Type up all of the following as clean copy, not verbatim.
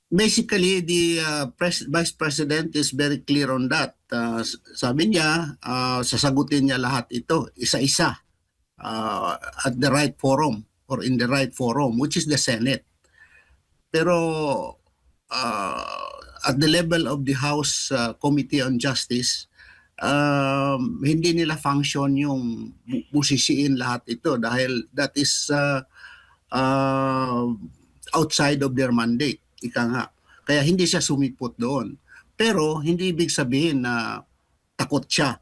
Basically, the Vice President is very clear on that. Sabi niya, sasagutin niya lahat ito, isa-isa, at the right forum or in the right forum, which is the Senate. Pero at the level of the House Committee on Justice, hindi nila function yung busisiin lahat ito dahil that is outside of their mandate, ika nga. Kaya hindi siya sumipot doon. Pero hindi ibig sabihin na takot siya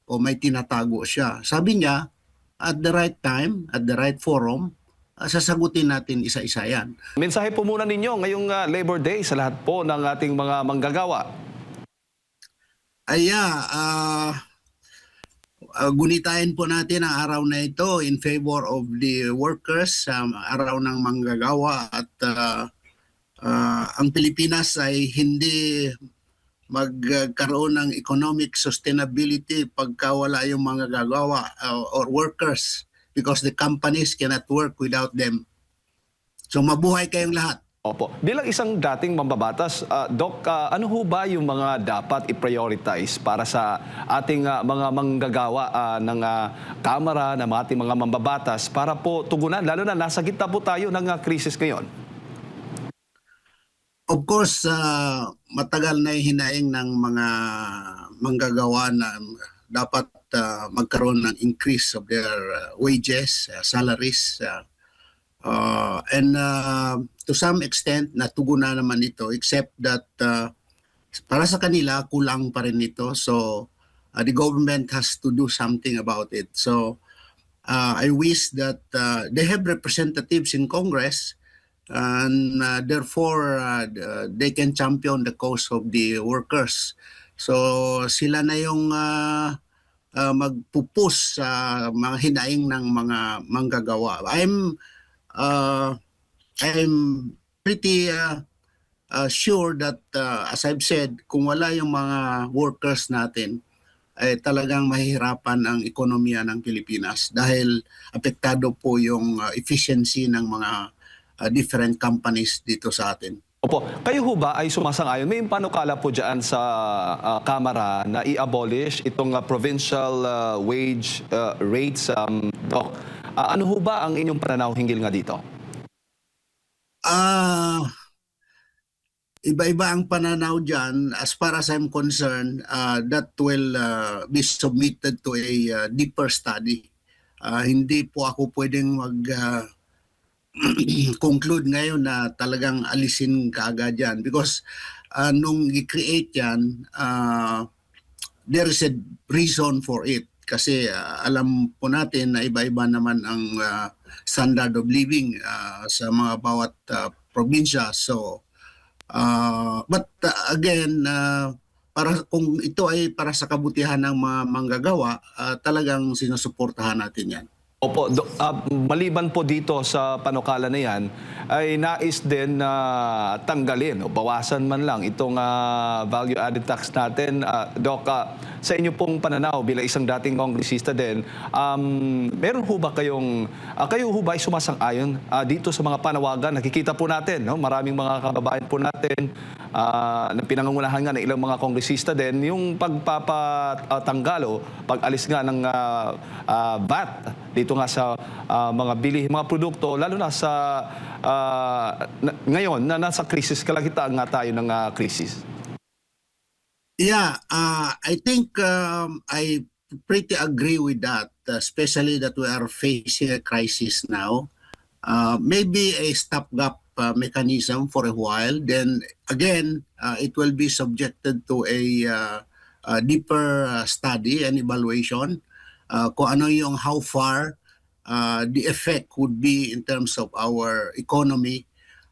o may tinatago siya. Sabi niya, at the right time, at the right forum, sasagutin natin isa-isa yan. Mensahe po muna ninyo ngayong Labor Day sa lahat po ng ating mga manggagawa. Gunitain po natin ang araw na ito in favor of the workers, araw ng manggagawa, at ang Pilipinas ay hindi magkaroon ng economic sustainability pagka wala yung mga gagawa or workers, because the companies cannot work without them. So mabuhay kayong lahat. Opo. Bilang isang dating mambabatas, Doc, ano ho ba yung mga dapat i-prioritize para sa ating mga manggagawa ng Kamara, ng ating mga mambabatas para po tugunan, lalo na nasa gitna po tayo ng krisis ngayon? Of course, matagal na hinaing ng mga manggagawa na dapat magkaroon ng increase of their wages, salaries, and to some extent natugunan naman ito, except that para sa kanila kulang pa rin ito. So the government has to do something about it. So I wish that they have representatives in Congress, and therefore they can champion the cause of the workers. So sila na yung magpupus sa mga hinaing ng mga manggagawa. I'm pretty sure that as I've said, kung wala yung mga workers natin, ay talagang mahihirapan ang ekonomiya ng Pilipinas dahil apektado po yung efficiency ng mga different companies dito sa atin. Opo. Kayo ho ba ay sumasang-ayon? May panukala po dyan sa Kamara na i-abolish itong provincial wage rates, Doc. Ano ho ba ang inyong pananaw hinggil nga dito? Iba-iba ang pananaw dyan. As far as I'm concerned, that will be submitted to a deeper study. Hindi po ako pwedeng conclude ngayon na talagang alisin kaagad yan, because nung i-create yan, there is a reason for it. Kasi alam po natin na iba-iba naman ang standard of living sa mga bawat probinsya. So, but again, para kung ito ay para sa kabutihan ng mga manggagawa, talagang sinusuportahan natin yan. Opo, maliban po dito sa panukala na yan, ay nais din na tanggalin o bawasan man lang itong value-added tax natin. Doc, sa inyo pong pananaw bilang isang dating kongresista din, meron ho ba kayo ho ba ay sumasang-ayon dito sa mga panawagan? Nakikita po natin, no? Maraming mga kababayan po natin na pinangungunahan nga ng ilang mga kongresista din, yung pagpapatanggal o pag-alis nga ng VAT dito nga sa mga produkto, lalo na sa ngayon na nasa krisis, kalagitaan nga tayo ng krisis. Yeah, I think I pretty agree with that, especially that we are facing a crisis now. Maybe a stopgap mechanism for a while, then again, it will be subjected to a deeper study and evaluation. Kung ano yung how far the effect would be in terms of our economy.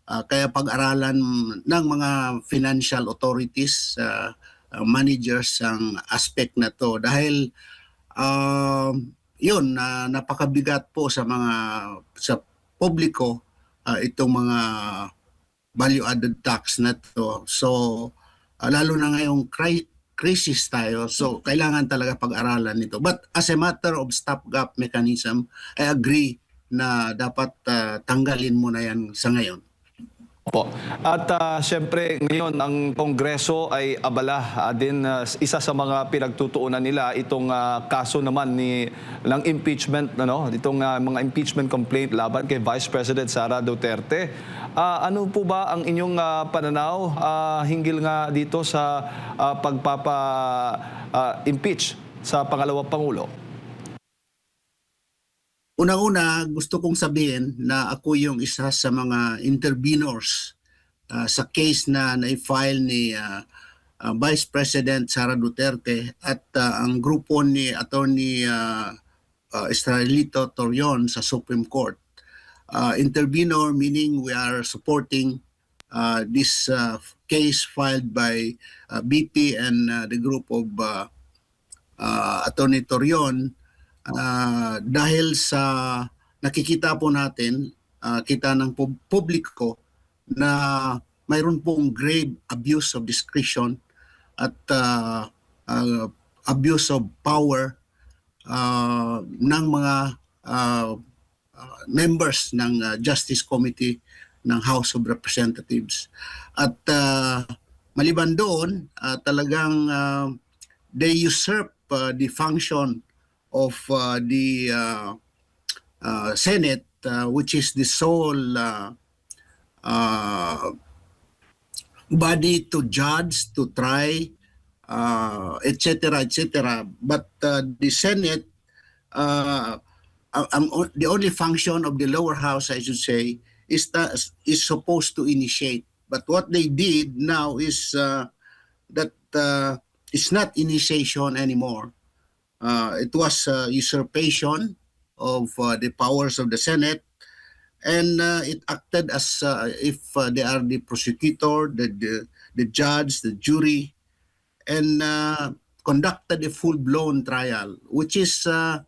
Kaya pag-aralan ng mga financial authorities, managers ang aspect na to. Dahil yun, napakabigat po sa publiko itong mga value-added tax na to. So, lalo na ngayong crisis tayo, so kailangan talaga pag-aralan nito. But as a matter of stopgap mechanism, I agree na dapat tanggalin mo na yan sa ngayon. Opo. At siyempre ngayon ang Kongreso ay abala din isa sa mga pinagtutuunan nila itong kaso naman ng impeachment itong mga impeachment complaint laban kay Vice President Sara Duterte. Ano po ba ang inyong pananaw hinggil nga dito sa pagpapa-impeach sa pangalawang pangulo? Unang-una, gusto kong sabihin na ako yung isa sa mga intervenors sa case na na-file ni Vice President Sara Duterte at ang grupo ni Attorney Estrelito Torion sa Supreme Court. Intervenor meaning we are supporting this case filed by BP and the group of Attorney Torion. Dahil sa nakikita po natin, kita ng publiko na mayroon pong grave abuse of discretion at abuse of power ng mga members ng Justice Committee ng House of Representatives. At maliban doon, talagang they usurp the function of the Senate, which is the sole body to judge, to try, etc., etc. But the Senate, the only function of the lower house, I should say, is supposed to initiate. But what they did now is that it's not initiation anymore. It was usurpation of the powers of the Senate, and it acted as if they are the prosecutor, the judge, the jury, and conducted a full-blown trial, which is a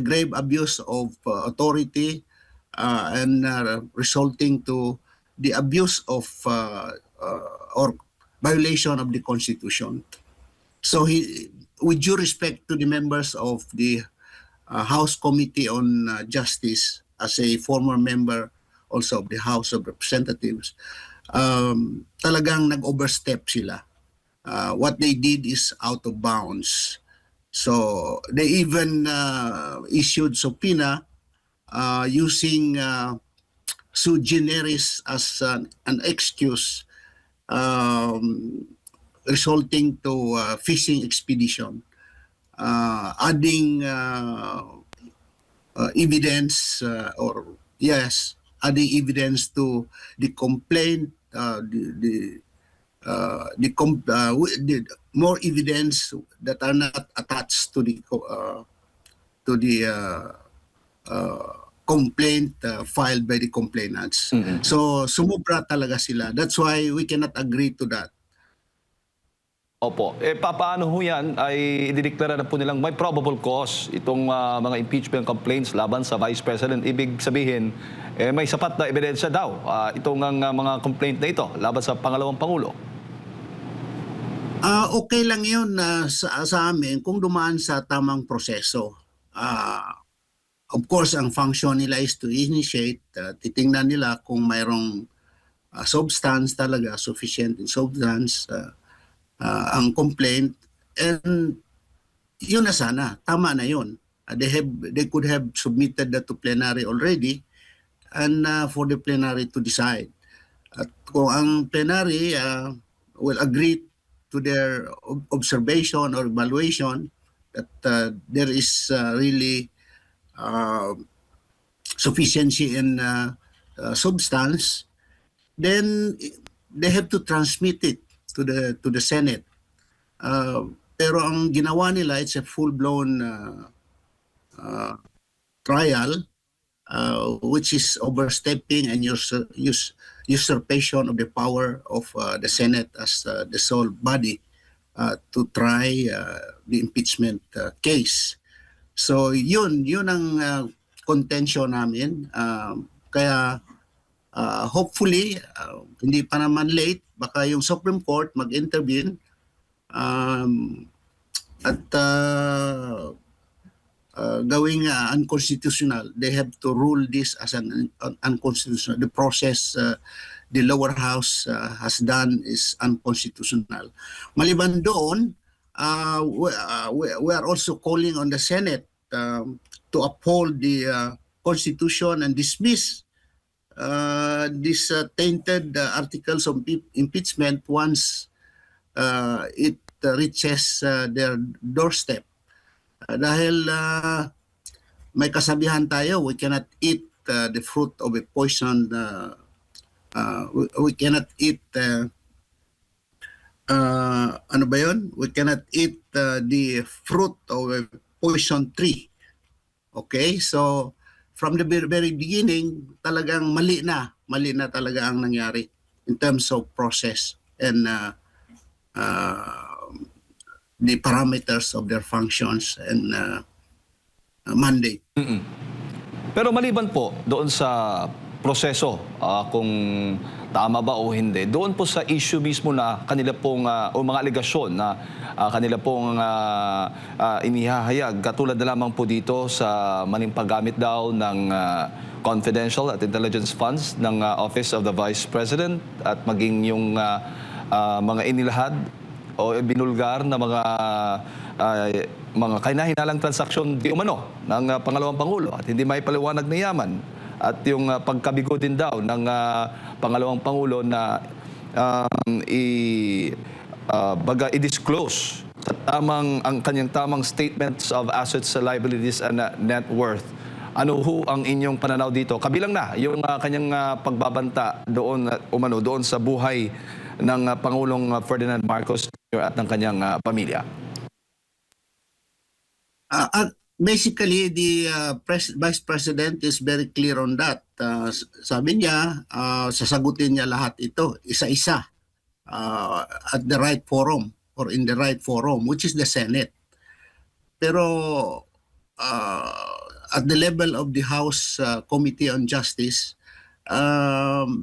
grave abuse of authority and resulting to the abuse of or violation of the Constitution. So with due respect to the members of the House Committee on Justice, as a former member also of the House of Representatives, talagang nag-overstep sila. What they did is out of bounds. So they even issued subpoena using sui generis as an excuse, resulting to fishing expedition, adding evidence adding evidence to the complaint, more evidence that are not attached to the complaint filed by the complainants. Mm-mm. So sumubra talaga sila. That's why we cannot agree to that. Opo. Paano ho yan ay idineklara na po nilang may probable cause itong mga impeachment complaints laban sa Vice President. Ibig sabihin, may sapat na ebidensya daw itong mga complaint na ito laban sa pangalawang Pangulo. Okay lang yun sa amin kung dumaan sa tamang proseso. Of course, ang function nila is to initiate. Titingnan nila kung mayroong substance talaga, sufficient in substance, ang complaint, and yun na sana, tama na yun. They could have submitted that to plenary already and for the plenary to decide. At kung ang plenary will agree to their observation or evaluation that there is really sufficiency in substance, then they have to transmit it to the Senate. Pero ang ginawa nila, it's a full-blown trial, which is overstepping and usurpation of the power of the Senate as the sole body to try the impeachment case. So yun ang contention namin. Kaya hopefully, hindi pa naman late, baka yung Supreme Court mag-intervene at gawing unconstitutional. They have to rule this as an unconstitutional. The process the lower house has done is unconstitutional. Maliban doon, we are also calling on the Senate to uphold the Constitution and dismiss these tainted articles of impeachment once it reaches their doorstep. Dahil may kasabihan tayo, we cannot eat the fruit of a poison. We cannot eat ano ba yun? We cannot eat the fruit of a poison tree. Okay? So, from the very beginning, talagang mali na talaga ang nangyari in terms of process and the parameters of their functions and mandate. Pero maliban po doon sa proseso, kung tama ba o hindi, doon po sa issue mismo na kanila pong, o mga alegasyon na kanila pong inihahayag, katulad na lamang po dito sa maling paggamit daw ng confidential at intelligence funds ng Office of the Vice President at maging yung mga inilahad o binulgar na mga kahinahinalang transaksyon di umano ng pangalawang Pangulo at hindi may paliwanag na yaman at yung pagkabigo din daw ng pangalawang Pangulo na i-disclose sa ang kanyang tamang statements of assets, liabilities and net worth. Ano ho ang inyong pananaw dito? Kabilang na yung kanyang pagbabanta doon doon sa buhay ng Pangulong Ferdinand Marcos Jr. at ng kanyang pamilya. Basically, the Vice President is very clear on that. Sabi niya, sasagutin niya lahat ito, isa-isa, at the right forum or in the right forum, which is the Senate. Pero at the level of the House Committee on Justice,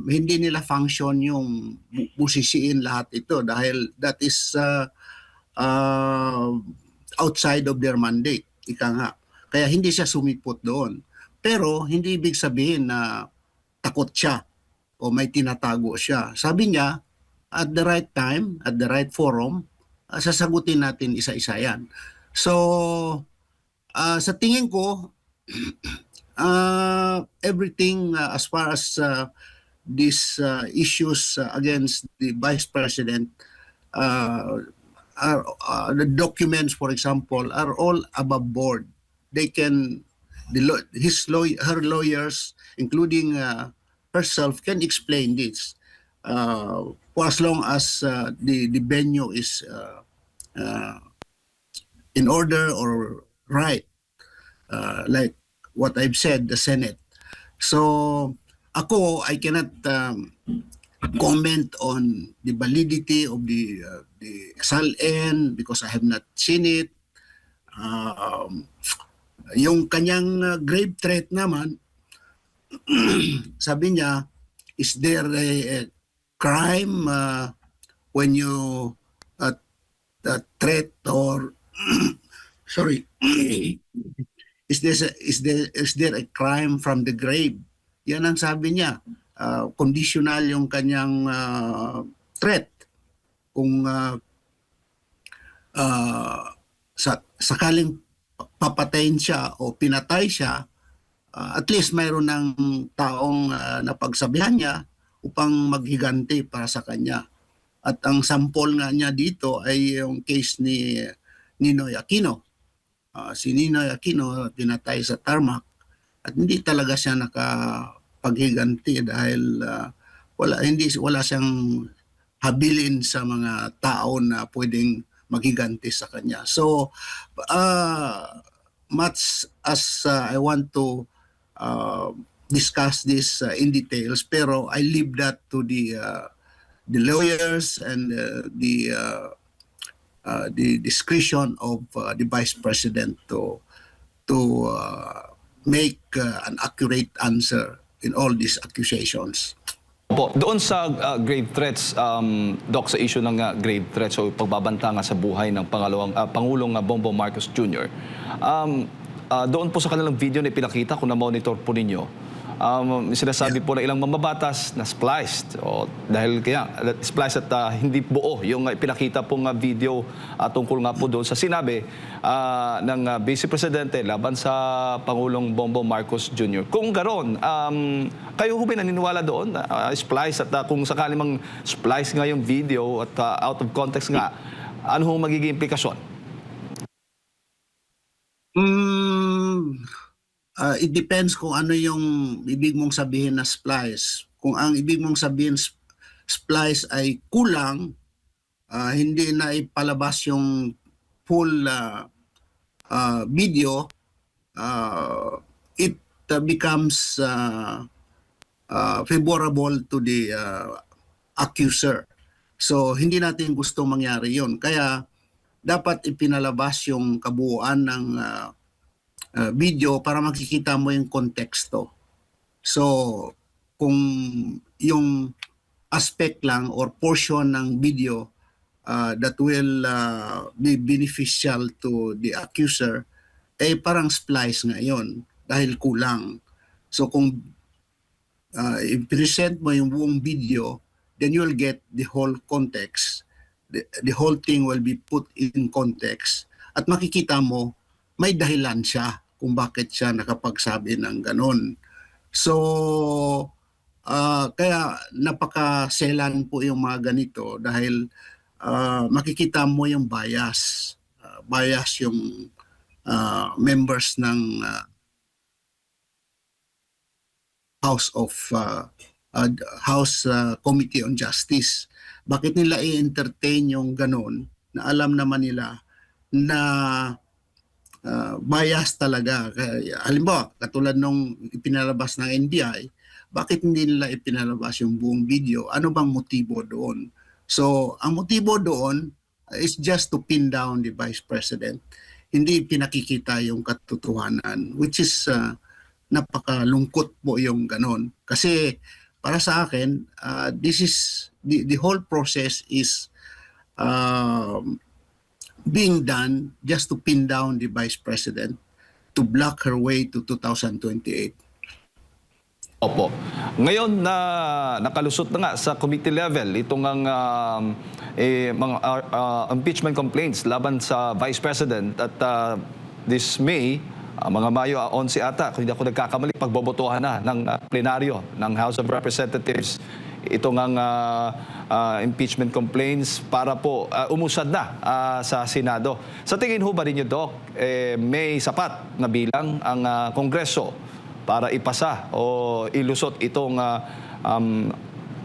hindi nila function yung busisiin lahat ito dahil that is outside of their mandate, ika nga. Kaya hindi siya sumipot doon. Pero hindi ibig sabihin na takot siya o may tinatago siya. Sabi niya, at the right time, at the right forum, sasagutin natin isa-isa yan. So, sa tingin ko, everything as far as these issues against the Vice President the documents, for example, are all above board. They can, her lawyers, including herself, can explain this for as long as the venue is in order or right, like what I've said, the Senate. So, I cannot comment on the validity of the SALN because I have not seen it. Yung kanyang grave threat naman, sabi niya, is there a crime when you threat or sorry, is there a crime from the grave? Yan ang sabi niya. Conditional yung kanyang threat. Kung sakaling papatayin siya o pinatay siya, at least mayroon ng taong napagsabihan niya upang maghiganti para sa kanya. At ang sample nga niya dito ay yung case ni Ninoy Aquino. Si Ninoy Aquino pinatay sa tarmac at hindi talaga siya nakapaghiganti dahil wala siyang habilin sa mga tao na pwedeng maghiganti sa kanya. So much as I want to discuss this in details, pero I leave that to the lawyers and the discretion of the Vice President to make an accurate answer in all these accusations. Opo, doon sa grave threats, Doc, sa issue ng grave threats o pagbabanta nga sa buhay ng Pangulong Bongbong Marcos Jr., doon po sa kanilang video na ipinakita, kung na-monitor po ninyo, sinasabi po na ilang mambabatas na spliced. O dahil kaya spliced at hindi buo yung pinakita pong video tungkol nga po doon sa sinabi ng Vice Presidente laban sa Pangulong Bongbong Marcos Jr. Kung garon, kayo ho ba naniniwala doon na splice at kung sakali mang splice nga yung video at out of context nga, ano ho magiging implikasyon? It depends kung ano yung ibig mong sabihin na splice. Kung ang ibig mong sabihin splice ay kulang, hindi na ipalabas yung full video, it becomes favorable to the accuser. So hindi natin gusto mangyari yon. Kaya dapat ipinalabas yung kabuuan ng video para makikita mo yung konteksto. So kung yung aspect lang or portion ng video that will be beneficial to the accuser, parang splice nga yun dahil kulang. So kung i-present mo yung buong video, then you'll get the whole context. The whole thing will be put in context. At makikita mo, may dahilan siya kung bakit siya nakapagsabi ng ganon. So, kaya napakaselan po yung mga ganito dahil makikita mo yung bias. Bias yung members ng House Committee on Justice. Bakit nila i-entertain yung ganon na alam naman nila na bias talaga? Halimbawa, katulad nung ipinalabas ng NBI, bakit hindi nila ipinalabas yung buong video? Ano bang motibo doon? So, ang motibo doon is just to pin down the Vice President. Hindi pinakikita yung katotohanan, which is napakalungkot po yung ganon. Kasi para sa akin, this is the whole process is being done just to pin down the Vice President to block her way to 2028. Opo. Ngayon na nakalusot na nga sa committee level itong ang mga impeachment complaints laban sa Vice President at this May, mga Mayo 11 ata, kung hindi ako nagkakamali, pagbobotohan na ng plenaryo ng House of Representatives itong ang impeachment complaints para po umusad na sa Senado. Sa tingin ho ba ninyo, Doc, may sapat na bilang ang Kongreso para ipasa o ilusot itong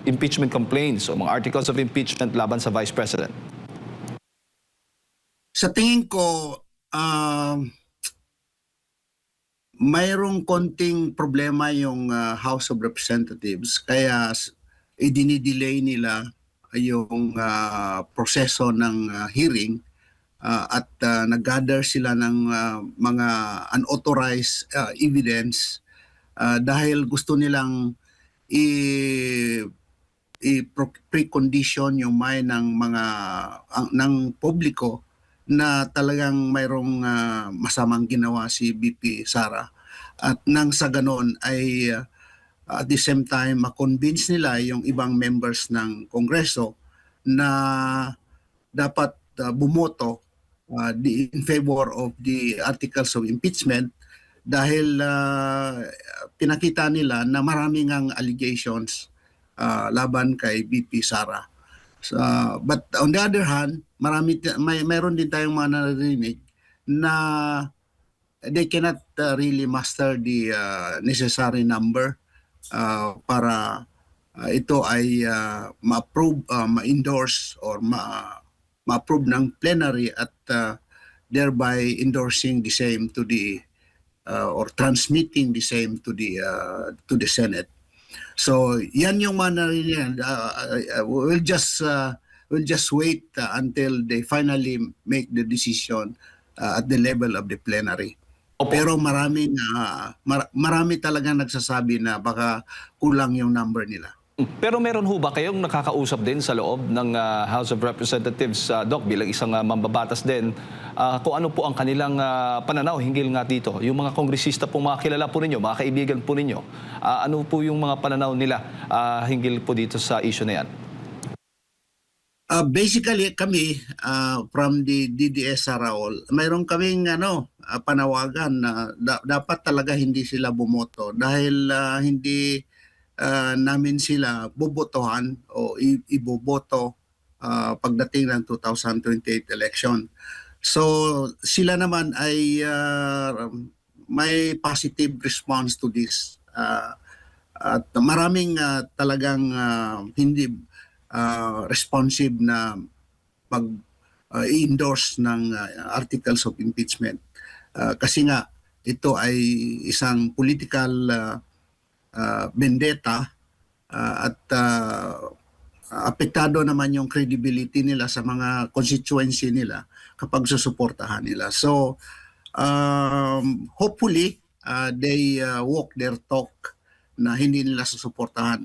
impeachment complaints o mga articles of impeachment laban sa Vice President? Sa tingin ko, mayroong konting problema yung House of Representatives kaya idinidelay nila yung proseso ng hearing at nag-gather sila ng mga unauthorized evidence dahil gusto nilang i-precondition yung mind ng ng publiko na talagang mayroong masamang ginawa si BP Sara at nang sa ganon ay at the same time ma-convince nila yung ibang members ng Kongreso na dapat bumoto in favor of the articles of impeachment dahil pinakita nila na maraming ang allegations laban kay BP Sara. So, but on the other hand, mayroon din tayong mga narinig na they cannot really master the necessary number para ito ay ma-approve, ma-endorse or ma-approve ng plenary at thereby endorsing the same to the or transmitting the same to the Senate. So yan yung manarinig. We'll just wait until they finally make the decision at the level of the plenary. Opo. Pero marami talaga nagsasabi na baka kulang yung number nila. Pero meron ho ba kayong nakakausap din sa loob ng House of Representatives, Doc, bilang isang mambabatas din, kung ano po ang kanilang pananaw hinggil nga dito? Yung mga kongresista po, mga kilala po ninyo, mga kaibigan po ninyo, ano po yung mga pananaw nila hinggil po dito sa issue na yan? Basically kami from the DDS Saraol, mayroon kaming panawagan na dapat talaga hindi sila bumoto dahil hindi namin sila bobotohan o iboboto pagdating ng 2028 election. So sila naman ay may positive response to this. At maraming talagang hindi responsive na pag-endorse ng articles of impeachment. Kasi nga ito ay isang political vendetta at apektado naman yung credibility nila sa mga constituency nila kapag susuportahan nila. So hopefully they walk their talk na hindi nila susuportahan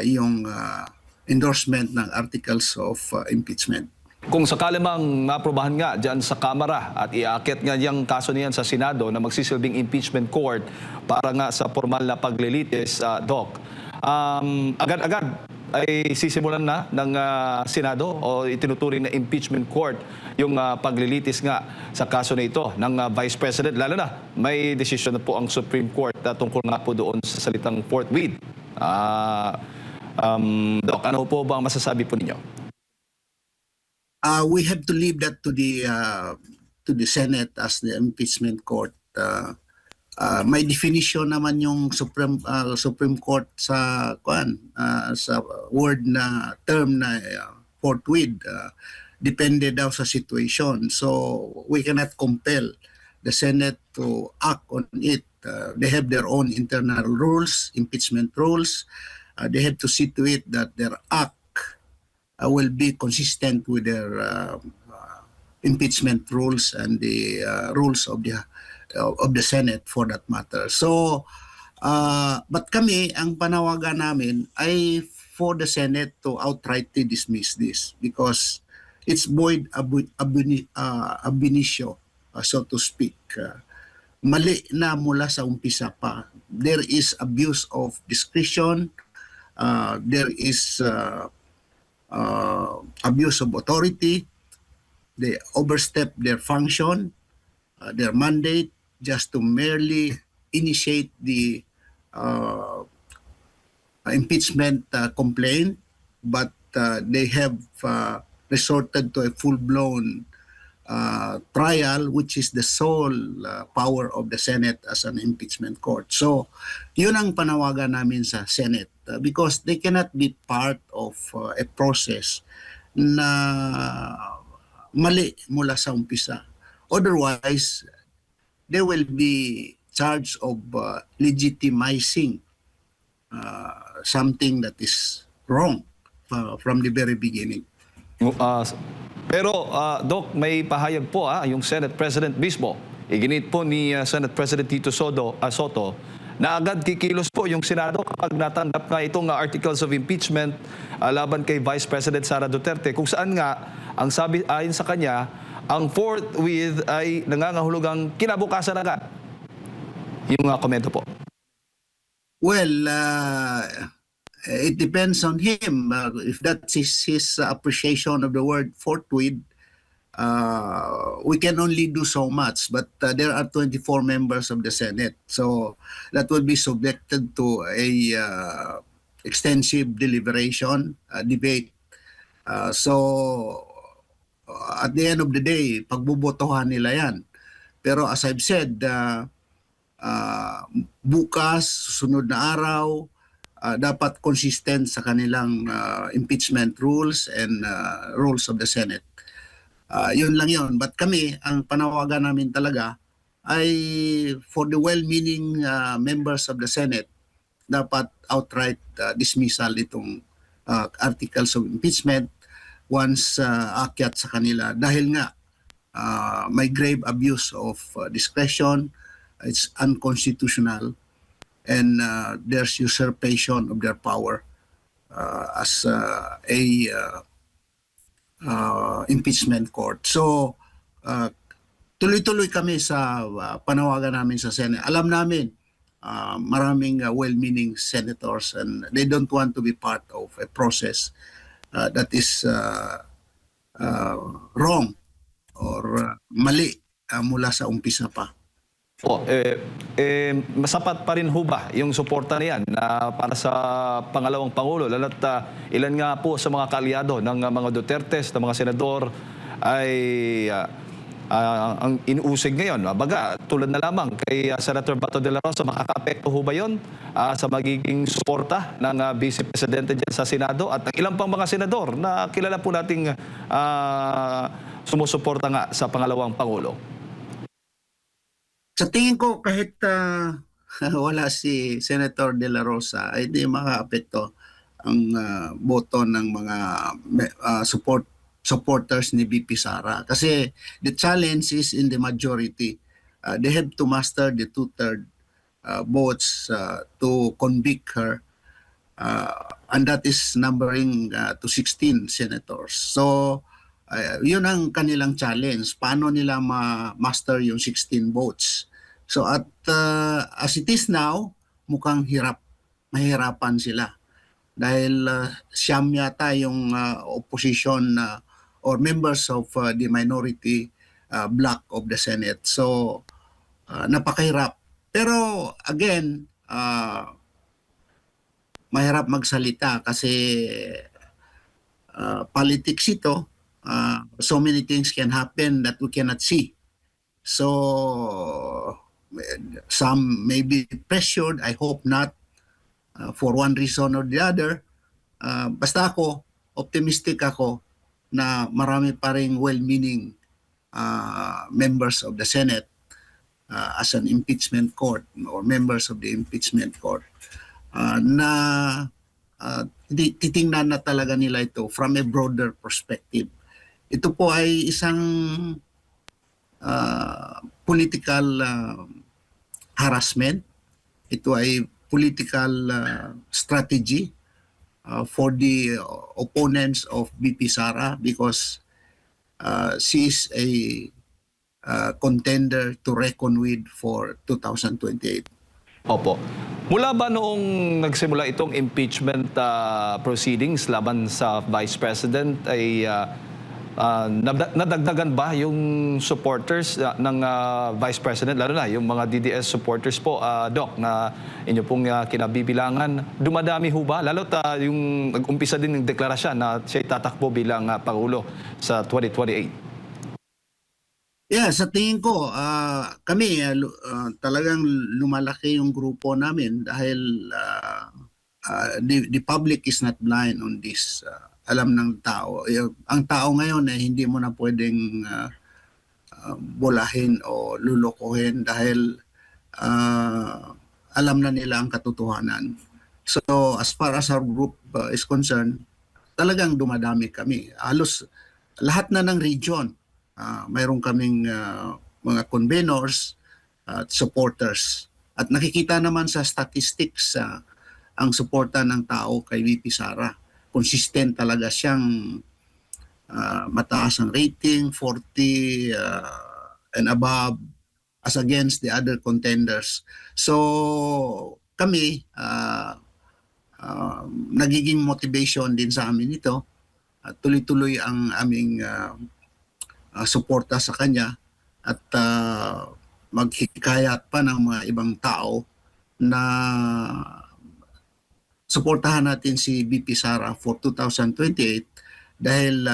yung endorsement ng articles of impeachment. Kung sakali mang maprobahan nga dyan sa Kamara at iaakit nga yung kaso niyan sa Senado na magsisilbing impeachment court para nga sa formal na paglilitis, Doc, agad-agad ay sisimulan na ng Senado o itinuturing na impeachment court yung paglilitis nga sa kaso na ito ng Vice President. Lalo na may desisyon na po ang Supreme Court tungkol nga po doon sa salitang forthwith. Doc, ano po ba ang masasabi po ninyo? We have to leave that to the Senate as the impeachment court. May definition naman yung Supreme Court sa sa word na term na forthwith. Depende daw sa situation. So we cannot compel the Senate to act on it. They have their own internal rules, impeachment rules. They have to see to it that their act will be consistent with their impeachment rules and the rules of the Senate for that matter. So, but kami, ang panawagan namin ay for the Senate to outrightly dismiss this because it's void ab initio, so to speak. Mali na mula sa umpisa pa. There is abuse of discretion. There is abuse of authority. They overstep their function, their mandate, just to merely initiate the impeachment complaint, but they have resorted to a full-blown trial, which is the sole power of the Senate as an impeachment court. So, yun ang panawagan namin sa Senate because they cannot be part of a process na mali mula sa umpisa. Otherwise, they will be charged of legitimizing something that is wrong from the very beginning. Pero, Doc, may pahayag po yung Senate President mismo. Iginit po ni Senate President Tito Soto na agad kikilos po yung Senado kapag natanggap nga itong articles of impeachment laban kay Vice President Sara Duterte, kung saan nga, ang sabi ayon sa kanya, ang forthwith ay nangangahulugang kinabukasan agad. Yung komento po. Well, it depends on him. If that's his appreciation of the word forthwith, we can only do so much. But there are 24 members of the Senate, so that will be subjected to a extensive deliberation, debate. So at the end of the day, pagbubotohan nila yan. Pero as I've said, bukas, susunod na araw, dapat consistent sa kanilang impeachment rules and rules of the Senate. Yun lang yun. But kami, ang panawagan namin talaga ay for the well-meaning members of the Senate, dapat outright dismissal itong articles of impeachment once akyat sa kanila. Dahil nga may grave abuse of discretion, it's unconstitutional, and there's usurpation of their power as a impeachment court. So, tuloy-tuloy kami sa panawagan namin sa Senate. Alam namin, maraming well-meaning senators and they don't want to be part of a process that is wrong or mali mula sa umpisa pa. Po, masapat pa rin ho ba yung suporta niyan na para sa pangalawang Pangulo? Lalo't ilan nga po sa mga kaalyado ng mga Dutertes, ng mga senador ay ang inuusig ngayon. Baga, tulad na lamang kay Senator Bato de la Rosa, makakaapekto ho ba yun sa magiging suporta ng Vice Presidente dyan sa Senado at ang ilang pang mga senador na kilala po nating sumusuporta nga sa pangalawang Pangulo? Sa tingin ko kahit wala si Senator De La Rosa ay di makaapekto ang boto ng mga supporters ni VP Sara. Kasi the challenge is in the majority. They have to master the two-third votes to convict her. And that is numbering to 16 senators. So, yun ang kanilang challenge. Paano nila ma-master yung 16 votes? So at as it is now, mukhang mahirapan sila. Dahil siyam yata yung opposition or members of the minority block of the Senate. So napakahirap. Pero again, mahirap magsalita kasi politics ito. So many things can happen that we cannot see. So some may be pressured, I hope not, for one reason or the other. Basta ako, optimistic ako na marami pa ring well-meaning members of the Senate as an impeachment court or members of the impeachment court na titingnan na talaga nila ito from a broader perspective. Ito po ay isang political harassment. Ito ay political strategy for the opponents of VP Sara because she is a contender to reckon with for 2028. Opo. Mula ba noong nagsimula itong impeachment proceedings laban sa Vice President ay nadagdagan ba yung supporters ng Vice President, lalo na yung mga DDS supporters po, Doc, na inyo pong kinabibilangan? Dumadami ho ba? Lalo't yung nag-umpisa din ng deklarasyon na siya'y tatakbo bilang Pangulo sa 2028. Yeah, sa tingin ko, kami talagang lumalaki yung grupo namin dahil the public is not blind on this. Alam ng tao. Ang tao ngayon hindi mo na pwedeng bulahin o lulukuhin dahil alam na nila ang katotohanan. So as far as our group is concerned, talagang dumadami kami. Halos lahat na ng region. Mayroon kaming mga convenors at supporters. At nakikita naman sa statistics ang suporta ng tao kay VP Sara. Consistent talaga siyang mataas ang rating, 40 and above as against the other contenders. So kami, nagiging motivation din sa amin ito. Tuloy-tuloy ang aming suporta sa kanya at maghikayat pa ng mga ibang tao na suportahan natin si VP Sara for 2028 dahil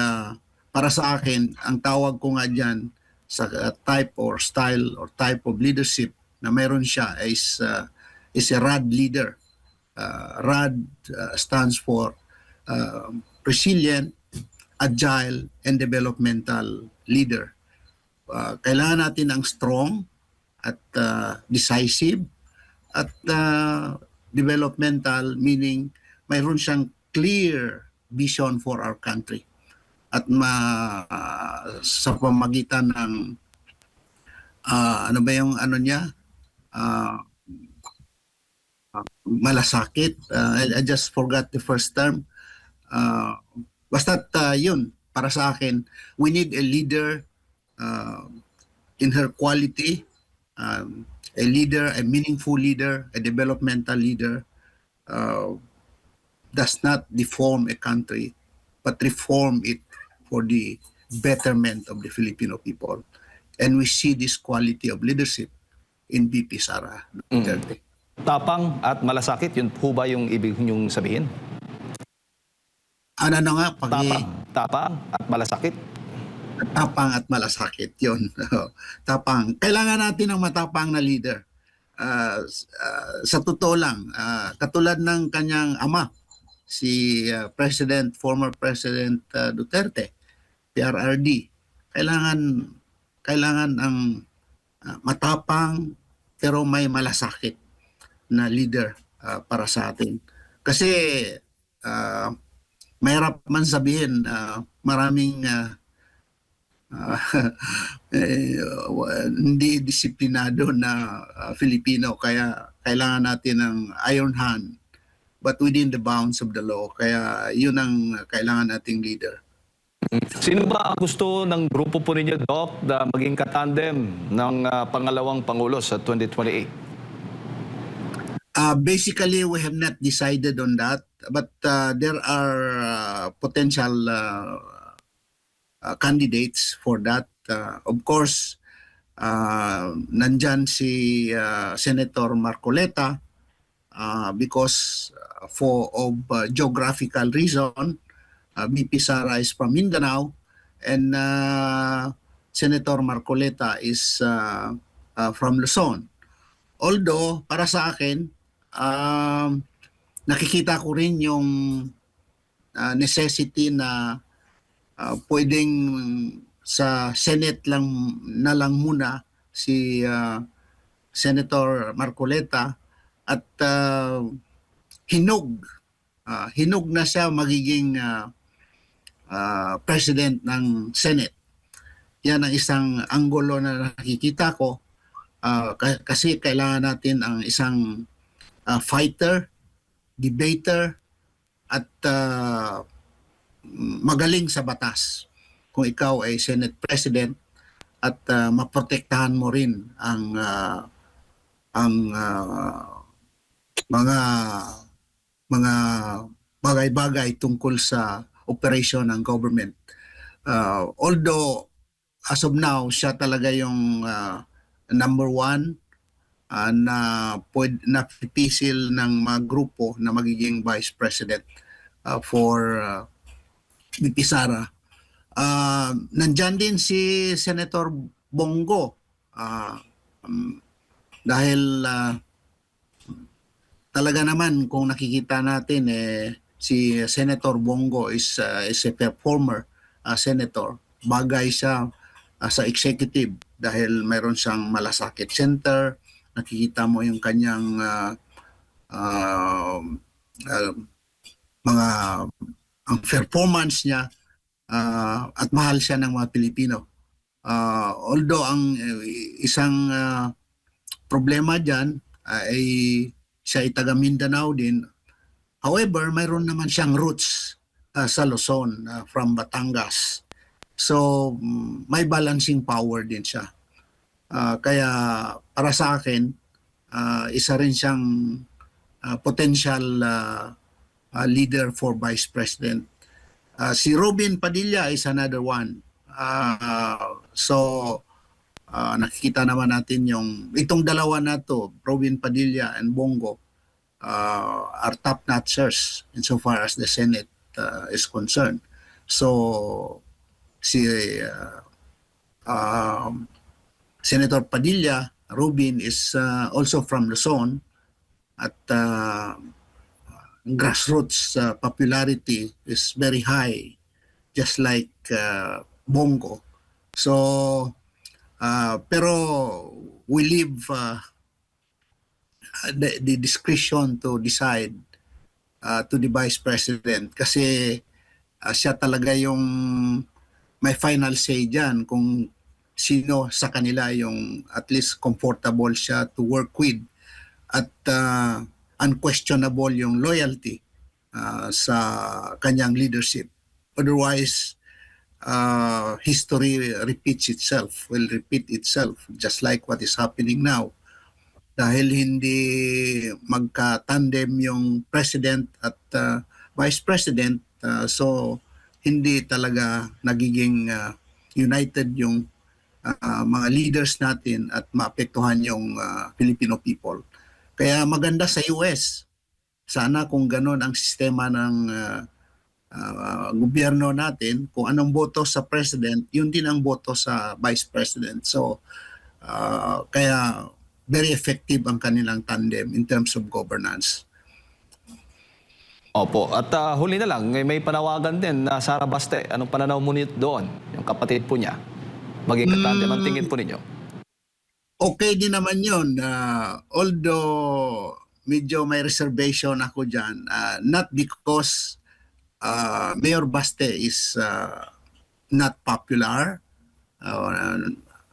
para sa akin, ang tawag ko nga dyan sa type or style or type of leadership na meron siya is a RAD leader. RAD stands for resilient, agile, and developmental leader. Kailangan natin ang strong at decisive at developmental, meaning mayroon siyang clear vision for our country. At sa pamagitan ng ano ba yung ano niya? malasakit. I just forgot the first term. Basta't yun, para sa akin, we need a leader uh, in her quality, a leader, a meaningful leader, a developmental leader, uh, does not deform a country, but reform it for the betterment of the Filipino people. And we see this quality of leadership in VP Sara Duterte. Tapang at malasakit, yun po ba yung ibig niyong sabihin? Ano na nga, Tapang at malasakit. tapang at malasakit, yun. Tapang. Kailangan natin ng matapang na leader. Sa totoo lang, katulad ng kanyang ama, si former President Duterte, PRRD, kailangan ang matapang pero may malasakit na leader para sa atin. Kasi mahirap man sabihin, maraming hindi disiplinado na Filipino, kaya kailangan natin ng iron hand but within the bounds of the law. Kaya yun ang kailangan nating leader. Sino ba ang gusto ng grupo po ninyo, Doc, na maging katandem ng pangalawang Pangulo sa 2028? Basically, we have not decided on that, but there are potential candidates for that. Of course, nandyan si Senator Marcoleta because of geographical reason. VP Sara is from Mindanao, and Senator Marcoleta is from Luzon. Although, para sa akin, nakikita ko rin yung necessity na pwedeng sa Senate lang muna si Senator Marcoleta at hinog na siya magiging president ng Senate. Yan ang isang anggulo na nakikita ko, kasi kailangan natin ang isang fighter, debater, at magaling sa batas. Kung ikaw ay Senate President at maprotektahan mo rin ang mga bagay-bagay tungkol sa operation ng government. Although as of now, siya talaga yung number one na pipisil ng mga grupo na magiging Vice President for VP Sara. Nandyan din si Senator Bongo dahil talaga naman kung nakikita natin si Senator Bongo is a former senator. Bagay siya sa executive dahil mayroon siyang malasakit center. Nakikita mo yung kanyang mga ang performance niya, at mahal siya ng mga Pilipino. Although ang isang problema dyan ay siya ay taga Mindanao din. However, mayroon naman siyang roots sa Luzon, from Batangas. So, may balancing power din siya. Kaya para sa akin, isa rin siyang potential leader for Vice President. Si Robin Padilla is another one. Nakikita naman natin itong dalawa na to, Robin Padilla and Bongo, are top-notchers insofar as the Senate is concerned. So, si Senator Padilla, Robin is also from Luzon, at grassroots popularity is very high, just like Bongo. So, pero we leave the discretion to decide to the Vice President, kasi siya talaga yung may final say dyan kung sino sa kanila yung at least comfortable siya to work with. At unquestionable yung loyalty sa kanyang leadership. Otherwise, history will repeat itself, just like what is happening now. Dahil hindi magka-tandem yung president at vice president, so hindi talaga nagiging united yung mga leaders natin at maapektuhan yung Filipino people. Kaya maganda sa US. Sana kung gano'n ang sistema ng gobyerno natin, kung anong boto sa president, yun din ang boto sa vice president. So, kaya very effective ang kanilang tandem in terms of governance. Opo. At huli na lang, may panawagan din na Sara Baste. Anong pananaw mo nito doon? Yung kapatid po niya. Maging katandem ang tingin po ninyo? Okay din naman yun. Although medyo may reservation ako dyan, not because Mayor Baste is not popular.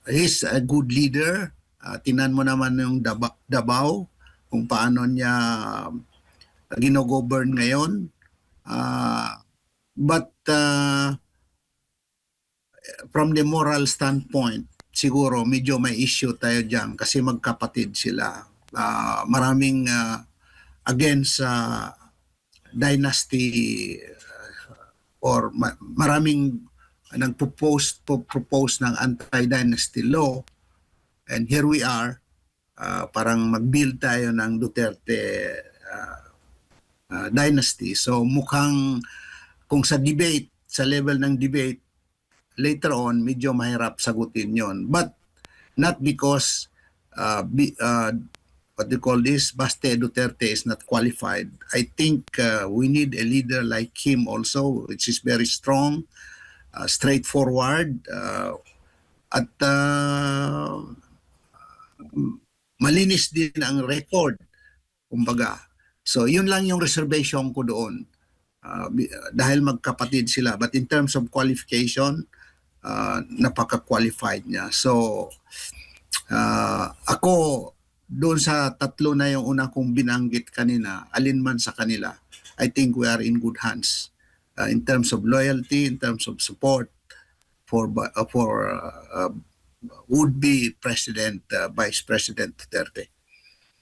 He's a good leader. Tingnan mo naman yung Davao, kung paano niya gino-govern ngayon. But from the moral standpoint, siguro medyo may issue tayo dyan kasi magkapatid sila. Maraming against dynasty or maraming propose ng anti-dynasty law. And here we are, parang mag-build tayo ng Duterte dynasty. So mukhang kung sa debate, sa level ng debate, later on, medyo mahirap sagutin yon. But not because what they call this, Baste Duterte is not qualified. I think we need a leader like him also, which is very strong, straightforward, at malinis din ang record, kumbaga. So yun lang yung reservation ko doon, dahil magkapatid sila. But in terms of qualification, napaka-qualified niya. So ako, doon sa tatlo na yung una kong binanggit kanina, alinman sa kanila, I think we are in good hands in terms of loyalty, in terms of support for would-be President, Vice President Duterte.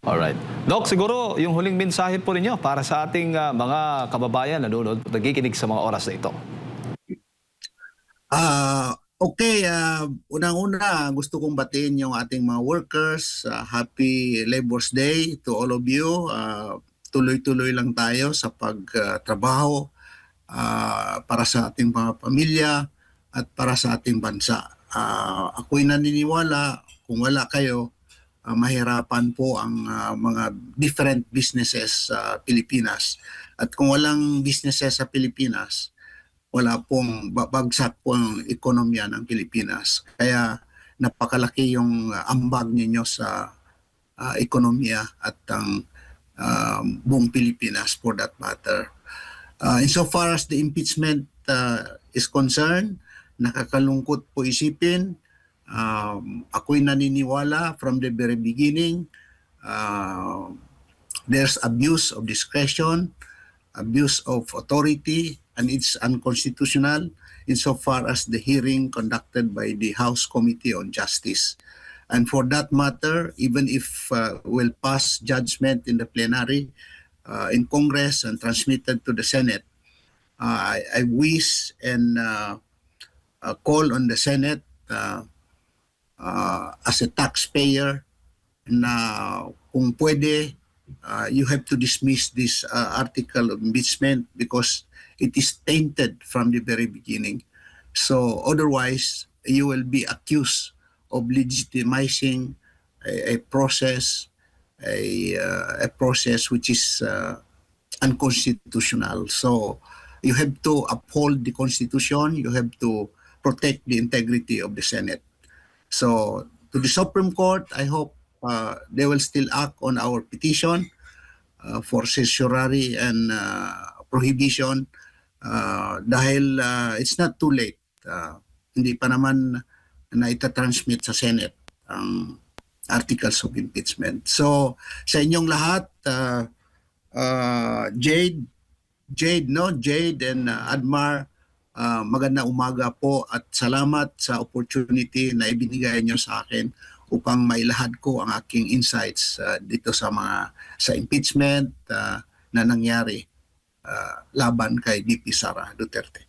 Alright. Doc, siguro yung huling mensahe po ninyo para sa ating mga kababayan na nagikinig sa mga oras na ito. Okay, unang-una gusto kong batiin yung ating mga workers. Happy Labor's Day to all of you. Tuloy-tuloy lang tayo sa pagtrabaho para sa ating mga pamilya at para sa ating bansa. Ako'y naniniwala kung wala kayo, mahirapan po ang mga different businesses sa Pilipinas. At kung walang businesses sa Pilipinas, wala pong bagsak po ang ekonomiya ng Pilipinas. Kaya napakalaki yung ambag ninyo sa ekonomiya at ang buong Pilipinas for that matter. Insofar as the impeachment is concerned, nakakalungkot po isipin. Ako'y naniniwala from the very beginning, there's abuse of discretion, abuse of authority, and it's unconstitutional insofar as the hearing conducted by the House Committee on Justice. And for that matter, even if we'll pass judgment in the plenary in Congress and transmitted to the Senate, I wish and call on the Senate as a taxpayer na kung pwede, you have to dismiss this article of impeachment because it is tainted from the very beginning. So otherwise, you will be accused of legitimizing a process which is unconstitutional. So you have to uphold the Constitution. You have to protect the integrity of the Senate. So to the Supreme Court, I hope they will still act on our petition for certiorari and prohibition dahil it's not too late. Hindi pa naman na itatransmit sa Senate ang articles of impeachment. So sa inyong lahat, Jade and Admar, magandang umaga po at salamat sa opportunity na ibinigay niyo sa akin upang mailahad ko ang aking insights dito sa impeachment na nangyari laban kay VP Sara Duterte.